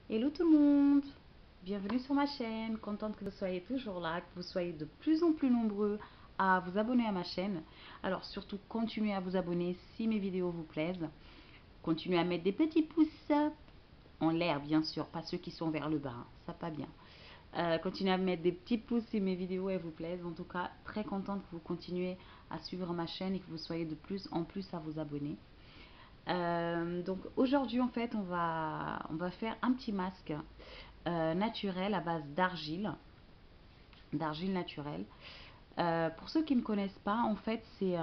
Hello tout le monde, bienvenue sur ma chaîne, contente que vous soyez toujours là, que vous soyez de plus en plus nombreux à vous abonner à ma chaîne. Alors surtout continuez à vous abonner si mes vidéos vous plaisent. Continuez à mettre des petits pouces en l'air bien sûr, pas ceux qui sont vers le bas, hein, ça pas bien. Continuez à mettre des petits pouces si mes vidéos elles vous plaisent. En tout cas, très contente que vous continuez à suivre ma chaîne et que vous soyez de plus en plus à vous abonner. Donc aujourd'hui en fait on va faire un petit masque naturel à base d'argile naturelle. Pour ceux qui ne connaissent pas, en fait c'est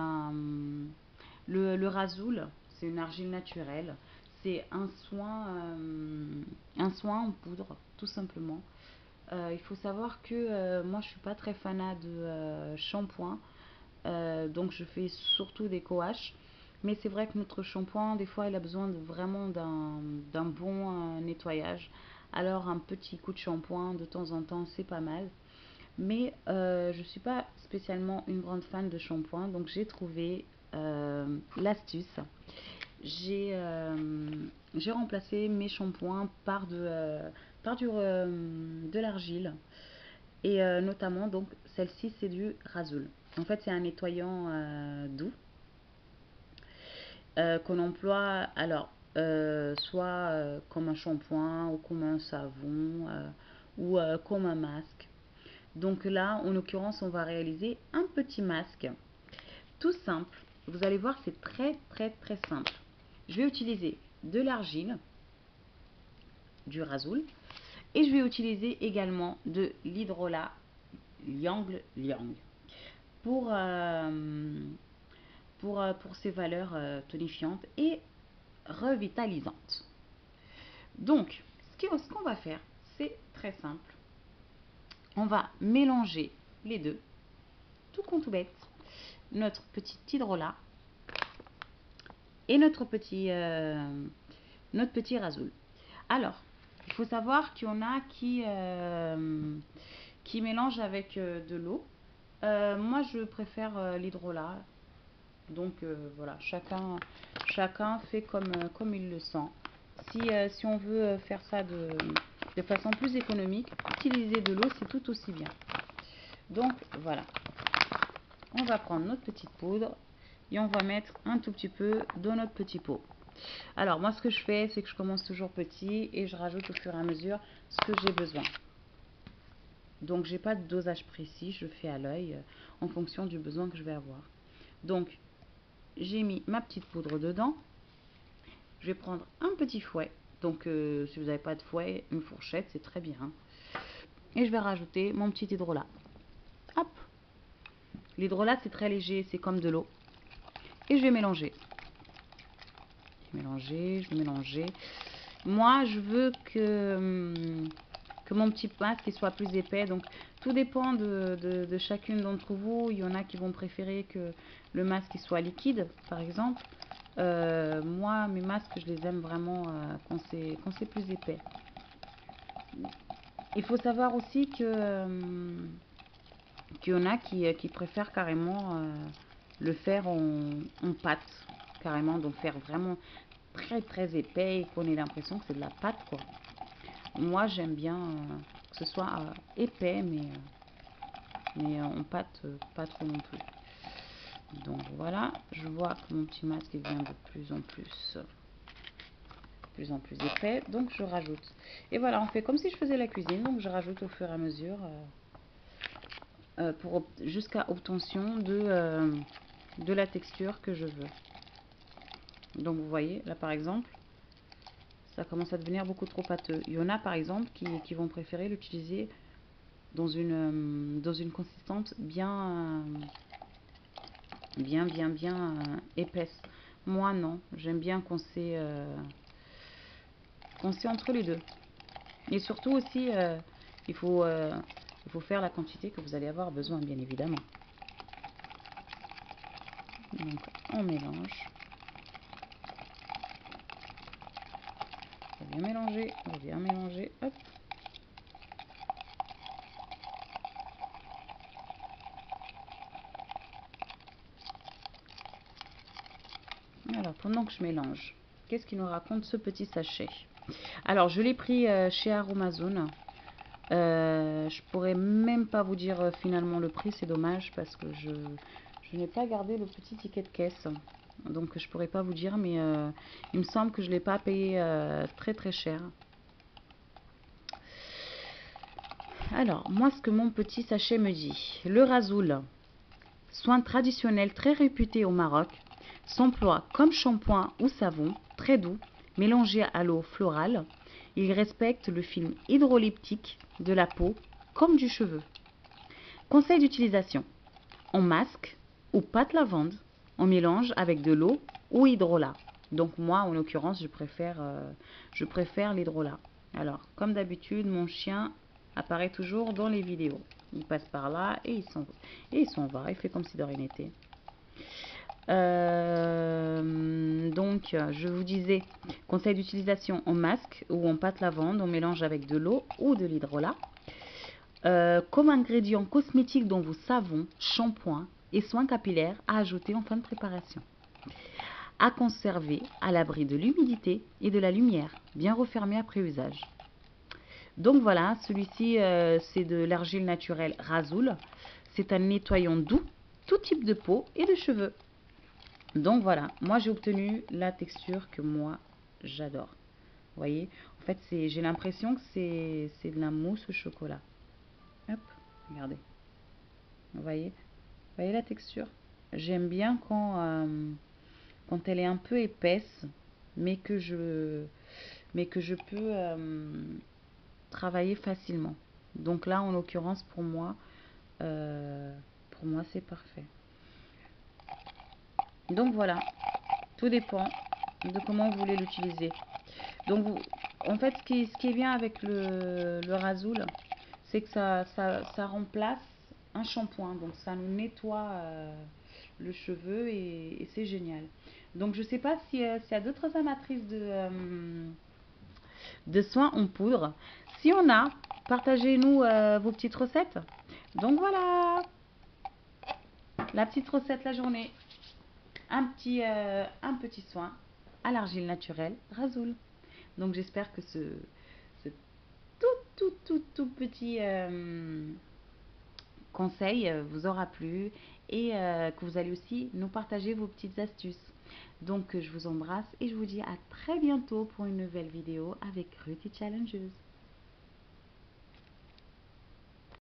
le rasoul, c'est une argile naturelle, c'est un soin en poudre tout simplement. Il faut savoir que moi je suis pas très fanat de shampoing, donc je fais surtout des coaches. Mais c'est vrai que notre shampoing, des fois, il a besoin vraiment d'un bon nettoyage. Alors un petit coup de shampoing de temps en temps, c'est pas mal. Mais je ne suis pas spécialement une grande fan de shampoing, donc j'ai trouvé l'astuce. J'ai remplacé mes shampoings par de l'argile. Et notamment, donc, celle-ci, c'est du Rasoul. En fait, c'est un nettoyant doux qu'on emploie alors soit comme un shampoing ou comme un savon ou comme un masque. Donc là, en l'occurrence, on va réaliser un petit masque tout simple. Vous allez voir, c'est très très très simple. Je vais utiliser de l'argile, du Rasoul, et je vais utiliser également de l'hydrolat Liang Liang pour, pour ses valeurs tonifiantes et revitalisantes. Donc, ce qu'on va faire, c'est très simple. On va mélanger les deux, tout con tout bête, notre petit hydrolat et notre petit rasoul. Alors, il faut savoir qu'il y en a qui mélangent avec de l'eau. Moi, je préfère l'hydrolat. Donc voilà, chacun fait comme il le sent. Si on veut faire ça de façon plus économique, utiliser de l'eau, c'est tout aussi bien. Donc voilà, on va prendre notre petite poudre et on va mettre un tout petit peu dans notre petit pot. Alors moi, ce que je fais, c'est que je commence toujours petit et je rajoute au fur et à mesure ce que j'ai besoin. Donc j'ai pas de dosage précis, je fais à l'œil en fonction du besoin que je vais avoir. Donc j'ai mis ma petite poudre dedans. Je vais prendre un petit fouet. Donc si vous n'avez pas de fouet, une fourchette, c'est très bien. Et je vais rajouter mon petit hydrolat. Hop. L'hydrolat, c'est très léger, c'est comme de l'eau. Et je vais mélanger. Je vais mélanger. Moi, je veux que mon petit masque soit plus épais. Donc, tout dépend de chacune d'entre vous. Il y en a qui vont préférer que le masque soit liquide, par exemple. Moi, mes masques, je les aime vraiment quand c'est plus épais. Il faut savoir aussi qu'il y en a qui préfèrent carrément le faire en pâte, carrément, donc faire vraiment très très épais et qu'on ait l'impression que c'est de la pâte, quoi. Moi, j'aime bien que ce soit épais, mais en pâte, pas trop non plus. Donc voilà, je vois que mon petit masque vient de plus en plus épais, donc je rajoute. Et voilà, on fait comme si je faisais la cuisine, donc je rajoute au fur et à mesure jusqu'à obtention de la texture que je veux. Donc vous voyez, là par exemple, ça commence à devenir beaucoup trop pâteux. Il y en a par exemple qui vont préférer l'utiliser dans une consistance bien épaisse. Moi non, j'aime bien qu'on c'est entre les deux. Et surtout aussi, il faut, euh, il faut faire la quantité que vous allez avoir besoin, bien évidemment. Donc on mélange. On va bien mélanger, hop. Alors pendant que je mélange, qu'est-ce qu'il nous raconte ce petit sachet? Alors, je l'ai pris chez Aromazone. Je pourrais même pas vous dire finalement le prix, c'est dommage parce que je n'ai pas gardé le petit ticket de caisse. Donc, je pourrais pas vous dire, mais il me semble que je l'ai pas payé très très cher. Alors, moi, ce que mon petit sachet me dit, le Rasoul, soin traditionnel très réputé au Maroc, s'emploie comme shampoing ou savon, très doux, mélangé à l'eau florale. Il respecte le film hydroleptique de la peau comme du cheveu. Conseil d'utilisation. En masque ou pâte lavande, on mélange avec de l'eau ou hydrolat. Donc moi, en l'occurrence, je préfère l'hydrolat. Alors, comme d'habitude, mon chien apparaît toujours dans les vidéos. Il passe par là et il s'en va. Il fait comme si de rien n'était. Donc, je vous disais, conseil d'utilisation en masque ou en pâte lavande, on mélange avec de l'eau ou de l'hydrolat. Comme ingrédient cosmétique dans vos savons, shampoings et soins capillaires à ajouter en fin de préparation. À conserver à l'abri de l'humidité et de la lumière, bien refermé après usage. Donc voilà, celui-ci c'est de l'argile naturelle Rasoul. C'est un nettoyant doux, tout type de peau et de cheveux. Donc voilà, moi j'ai obtenu la texture que moi j'adore. Vous voyez, en fait j'ai l'impression que c'est de la mousse au chocolat. Hop, regardez. Vous voyez la texture? J'aime bien quand elle est un peu épaisse, mais que je peux travailler facilement. Donc là, en l'occurrence, pour moi, c'est parfait. Donc voilà, tout dépend de comment vous voulez l'utiliser. Donc, en fait, ce qui est bien avec le Rasoul, c'est que ça remplace un shampoing. Donc, ça nous nettoie le cheveu et c'est génial. Donc, je sais pas s'il y a d'autres amatrices de soins en poudre. Si on a, partagez-nous vos petites recettes. Donc, voilà, la petite recette la journée. Un petit soin à l'argile naturelle Rasoul. Donc, j'espère que ce tout petit conseil vous aura plu et que vous allez aussi nous partager vos petites astuces. Donc je vous embrasse et je vous dis à très bientôt pour une nouvelle vidéo avec Ruthie Challenges.